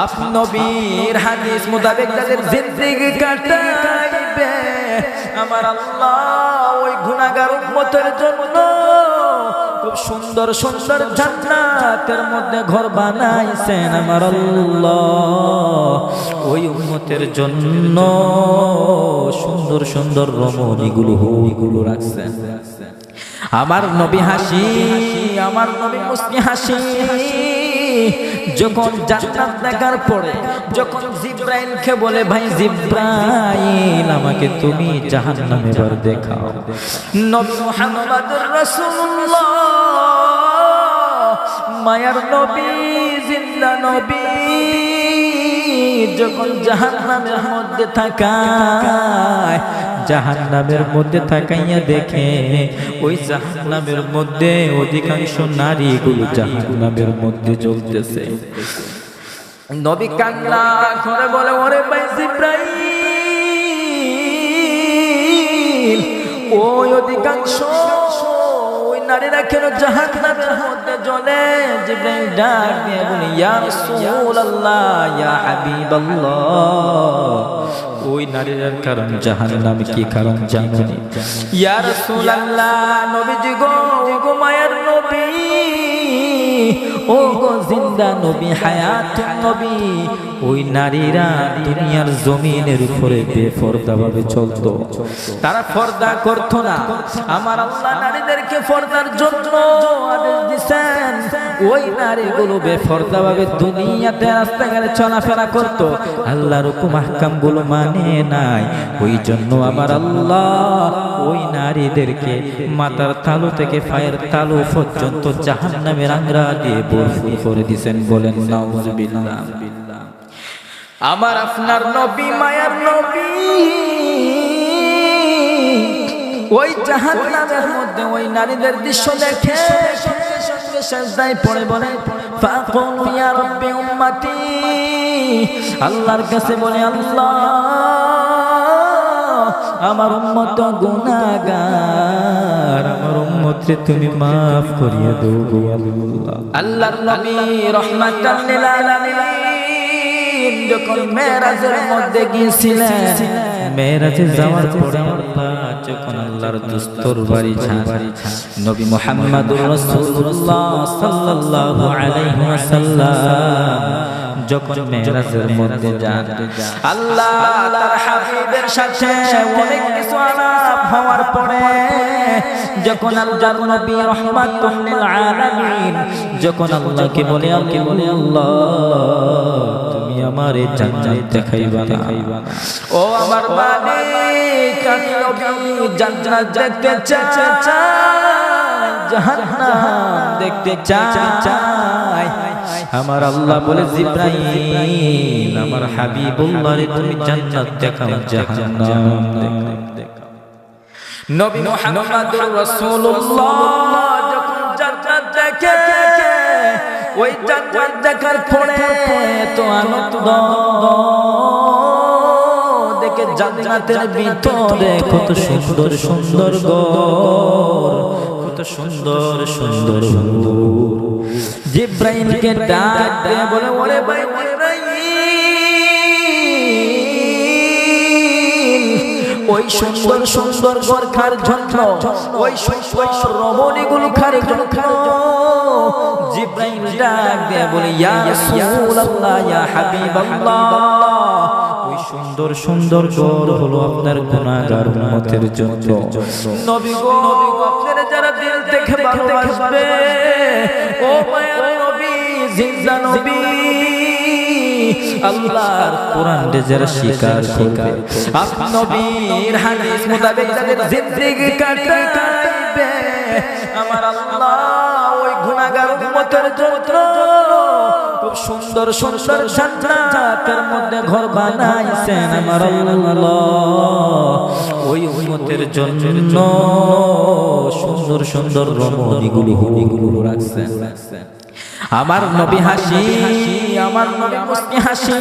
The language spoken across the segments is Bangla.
আপনি নবীর হাদিস মোতাবেক যাদের জিন্দেগি কাটাইবে আমার আল্লাহ ওই গুনাহগার উম্মতের জন্য খুব সুন্দর সুন্দর জান্নাতের মধ্যে ঘর বানাইছেন আমার আল্লাহ। ওই উম্মতের জন্য সুন্দর সুন্দর রমণীগুলো রাখছেন। আমার নবী হাসি, আমার নবী মুস্কি হাসি যখন জান্নাত দেখার পরে যখন জিব্রাইলকে বলে, ভাই জিব্রাইল আমাকে তুমি জাহান্নাম এবার দেখাও। নবী মুহাম্মদুর রাসূলুল্লাহ মায়ার নবী জিন্দা নবী যখন জাহান্নামের মধ্যে থাকায়, জাহান্নামের মধ্যে থাকাইয়া দেখে ওই জাহান্নামের মধ্যে অধিকাংশ নারীগুলো জাহান্নামের মধ্যে জ্বলতেছে। নবী কান্না করে বলে, ওরে ভাই জিব্রাইল ওই অধিকাংশ ওই নারীরা কেন জাহান্নামের মধ্যে জ্বলে? জিব্রাইল ডাক দিয়ে বলে, ইয়া রাসূলুল্লাহ ইয়া হাবিবাল্লাহ ওই নারীর কারণ জাহান্নাম কি কারণ জানেন? ইয়া রাসূলুল্লাহ নবীজি গো, ও গো মায়ের নবী, ও গো জিন্দা নবী, হায়াতুন নবী, ওই নারীরা দুনিয়ার জমিনের উপরে বেপরদাভাবে চলতো, তারা পর্দা করতো না। আমার আল্লাহ নারীদেরকে পর্দার জন্য আদেশ দিয়েছেন। ওই নারীগুলো বেপরদাভাবে দুনিয়াতে রাস্তাঘাটে চলাফেরা করতো, আল্লাহর হুকুম আহকাম গুলো মানে নাই। ওই জন্য আমার আল্লাহ ওই নারীদেরকে মাথার তালু থেকে পায়ের তালু পর্যন্ত জাহান্নামের আংরা দিয়ে ভরপুর করে দিয়েছেন। বলেন নাউজুবিল্লাহ। আমার আপনার নবী মায়ার নবী ওই জাহান্নামের মধ্যে ওই নারীদের দৃশ্য দেখে সঙ্গে সঙ্গে সিজদায় পড়ে বলে, ফাকুলু ইয়া রাব্বি উম্মতি, আল্লাহর কাছে বলে, আল্লাহ আমার উম্মত গুনাহগার, আমার উম্মতকে তুমি maaf করিয়ে দাও গো আল্লাহ। আল্লাহর নবী রাহমাতাল লিল আলামিন যখন মেরাজের মধ্যে গিয়েছিলেন, মেরাজে যাওয়ার পরে যখন আল্লাহর দুস্তর বাড়ি নবী মুহাম্মদুর রাসূলুল্লাহ সাল্লাল্লাহু আলাইহি ওয়াসাল্লাম যখন মেরাজের মধ্যে যান, আল্লাহ তার হাবিবের সাথে অনেক কিছু আলাপ হওয়ার পরে যখন আল্লাহর নবী রাহমাতুল লিল আলামিন যখন আল্লাহকে বলে, আল্লাহ তুমি আমারে জান্নাত দেখাইবা না, ও আমার মালিক আমি নবী জান্নাত দেখতে চাই, জাহান্নাম দেখতে চাই। আমার আল্লাহ বলে, জিব্রাইল আমার হাবিবুল্লাহরে তুমি জান্নাত দেখাও, জাহান্নাম দেখাও। নবী মুহাম্মদুর রাসূলুল্লাহ যখন জান্নাত দেখে, ওই জান্নাত দেখার পরে তো আনন্দ দেখে জান্নাতের ভিতরে কত সুন্দর সুন্দর ঘর, কত সুন্দর সুন্দর হুর। জিব্রাইলকে ডাক দিয়ে বলে, ওরে ভাই ওই সুন্দর সুন্দর ঘর খার জন্য, ওই সুন্দর রমণীগুলো খার জন্য জিব্রাইল ডাক দিয়ে বলে, ইয়া রাসূলুল্লাহ ইয়া হাবিবাল্লাহ ওই সুন্দর সুন্দর ঘর হলো আপনার গুনাহগার উম্মতের জন্য। নবী গো, আপনারা যারা দিল থেকে ভালোবাসবে, ও মায়ার নবী জিন্দা নবী, আল্লাহর কোরআন যারা স্বীকার করবে, আপনি নবীর হাদিস মোতাবেক যাদের জিন্দেগি কাটাইবে আমার আল্লাহ ওই গুনাহগার উম্মতের জন্য খুব সুন্দর সুন্দর জান্নাতের মধ্যে ঘর বানাইছেন আমার আল্লাহ। ওই উম্মতের জন্য সুন্দর সুন্দর রমণীগুলো রাখছেন। আমার নবী হাসি, আমার নবী মুস্কি হাসি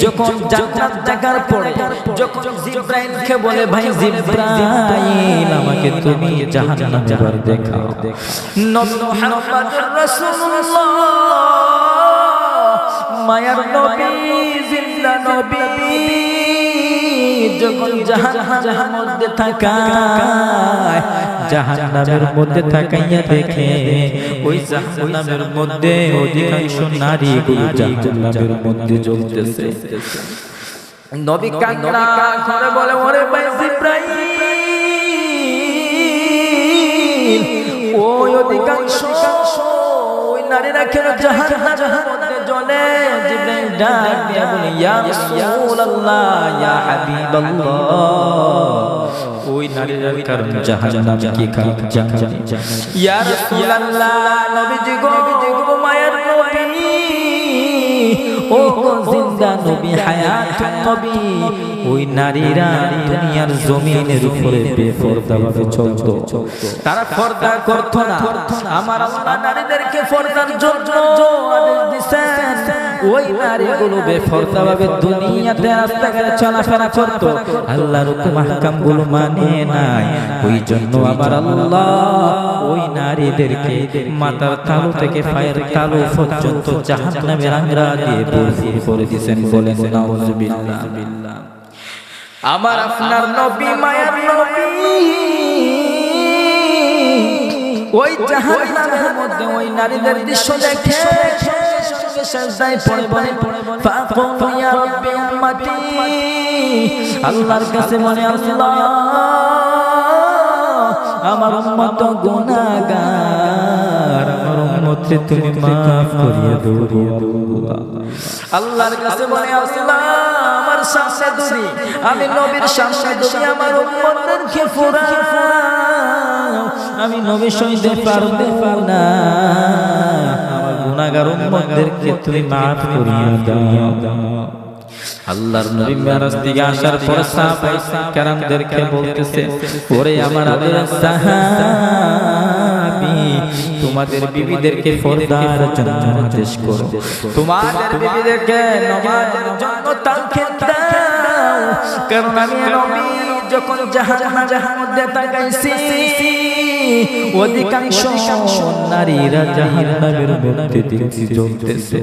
যখন জান্নাত দেখার পরে যখন জিব্রাইলকে বলে, ভাই জিব্রাইল আমাকে তুমি জাহান্নাম এবার দেখাও। নবী মুহাম্মদুর রাসূলুল্লাহ মায়ার নবী জিন্দা নবী যখন জাহান্নামের মধ্যে থাকায় জাহান্নামের মধ্যে থাকাইয়া দেখে ওই জাহান্নামের মধ্যে অধিকাংশ নারীগুলো জাহান্নামের মধ্যে জ্বলতেছে। নবী কান্না করে বলে ওরে ভাই জিব্রাইল ওই অধিকাংশ ওই নারীরা কেন জাহান্নামের মধ্যে জ্বলে? জিব্রাইল ডাক দিয়া বলে ইয়া রাসূলুল্লাহ ইয়া হাবিবাল্লাহ ওই নারীরা কারণ জাহান্নামে কি কারণ জানি ইয়া রাসূলুল্লাহ নবীজি গো মায়ের নবী ও জিন্দা নবী হায়াতুন নবী ওই নারীরা দুনিয়ার জমিনের উপরে বেপরদাভাবে চলতো, তারা পর্দা করতো না। আমার আল্লাহ নারীদেরকে পর্দার জন্য আদেশ দিয়েছেন। ওই নারীগুলো বেপরদাভাবে দুনিয়াতে রাস্তাঘাটে চলাফেরা করতো, আল্লাহর হুকুম আহকাম গুলো মানে নাই। ওই জন্য আমার আল্লাহ ওই নারীদেরকে মাথার তালু থেকে পায়ের তালু পর্যন্ত জাহান্নামের আংরা দিয়ে ভরপুর করে দিয়েছেন। বলেন নাউজুবিল্লাহ। আমার আপনার নবী মায়ার নবী ওই জাহান্নামের মধ্যে ওই নারীদের দৃশ্য দেখে সঙ্গে সাজদায় পড়ে বলে ফাকুম ইয়া রাব্বি উম্মতি আল্লাহর কাছে বলে আল্লাহ আমার উম্মত গুনাহগার, আমার উম্মতকে তুমি maaf করিয়ে দাও আল্লাহ। আল্লাহর কাছে বলে আল্লাহ আমার সামনে দুনি আমি নবীর সামনে দুনি আমার উম্মতদেরকে ফুরাও, আমি নবী সইতে পারবো না, আমার গুনাহগার উম্মতদেরকে তুমি maaf করিয়ে দাও। আল্লাহর নবী মেরাজ থেকে আসার পর সাহাবায়ে কেরামদেরকে বলতেছে ওরে আমার আল্লাহর সাহাবী তোমাদের বিবিদেরকে পর্দার জন্য আদেশ করো, তোমাদের বিবিদেরকে নামাজের জন্য তাকিদ দাও, কারণ আমি নবী যখন জাহান্নামের মধ্যে তাকাইছি অধিকাংশ নারীরা জাহান্নামের মধ্যে দেখছি জ্বলতেছে।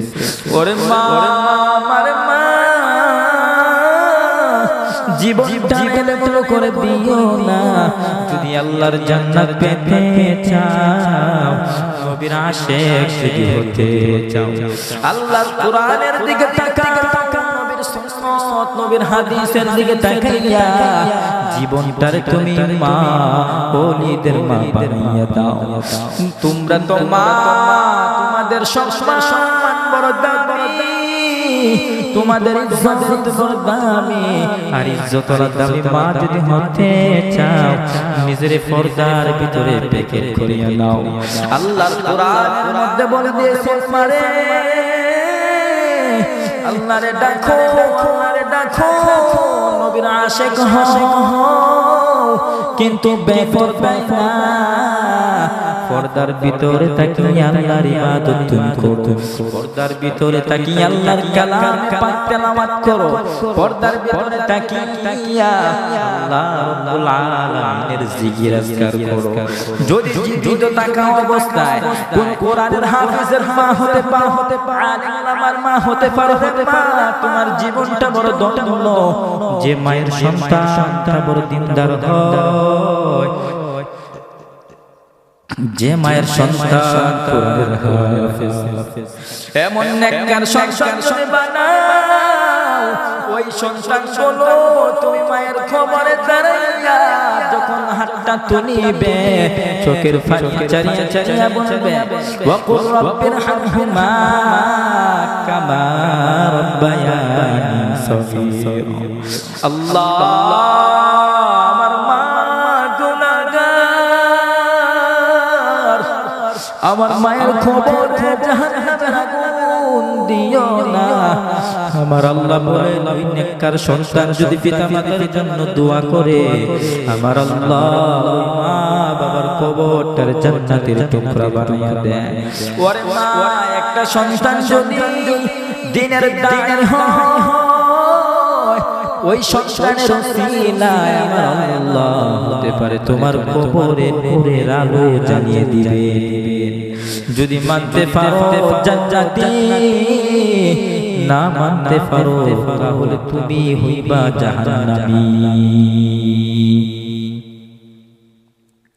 ওরে মা আমার মা জীবনটা এলোমেলো করে দিও না, যদি আল্লাহর জান্নাত পেতে চাও নবীর আশিক যদি হতে চাও আল্লাহর কোরআনের দিকে তাকাও, নবীর সুন্নাত নবীর হাদিসের দিকে তাকাইয়া জীবনটারে তুমি মা ওলিদের মা বানাইয়া দাও। তোমরা তো মা, তোমাদের সম্মান বড় দামি, তোমাদের ইজ্জত বড় দামি, আর ইজ্জতের দামি মা যদি হতে চাও নিজের পর্দার ভিতরে প্যাকেট করিয়া নাও। আল্লাহর কোরআনের মধ্যে বলে দিয়েছে মারে আল্লাহরে ডাকো, আল্লাহরে ডাকো, নবীর আশিক হও, কিন্তু বেপরদা না, পর্দার ভিতরে তাকিয়ে আল্লাহর ইবাদত তুমি করো, পর্দার ভিতরে তাকিয়ে আল্লাহর কালাম পাক তেলাওয়াত করো, পর্দার ভিতরে তাকিয়ে আল্লাহ রাব্বুল আলামিনের জিকির আজকার করো। যদি জীবিত থাকা অবস্থায় কোন কোরআনের হাফেজের মা হতে পারো, আলেম ওলামার মা হতে পারো, তোমার জীবনটা বড় ধন্য। যে মায়ের সন্তানটা বড় দিনদার হয়, যে মায়ের সন্তান কোরআনের হাফেজ, এমন নেককার সন্তান তুমি বানাও, ওই সন্তান বলো তুমি মায়ের খবরে দাঁড়াইয়া যখন হাতটা তুলিবে চোখের পানি চারিয়া চারিয়া বলবে ওয়াকুর রাব্বির হামহুমা কামা রাব্বায়ানি সগীরা। আল্লাহ আমার মা গুনাহগার, আমার মায়ের খবর জাহান্নামের আগুন দিও না। আমার আল্লাহ বলেন ওই নেককার সন্তান যদি পিতামাতার জন্য দোয়া করে আমার আল্লাহ ওই মা বাবার কবরটার জান্নাতের টুকরা বানাইয়া দেয়। ওরে মা একটা সন্তান যদি দিনের দায় হয় ওই সন্তানের ওসিলায় আমার আল্লাহ হতে পারে তোমার কবরে নূরের আলো জ্বালিয়ে দিবে। যদি মানতে পারো জান্নাতি না মানতে পারো তাহলে তুমি হইবা জাহান্নামী।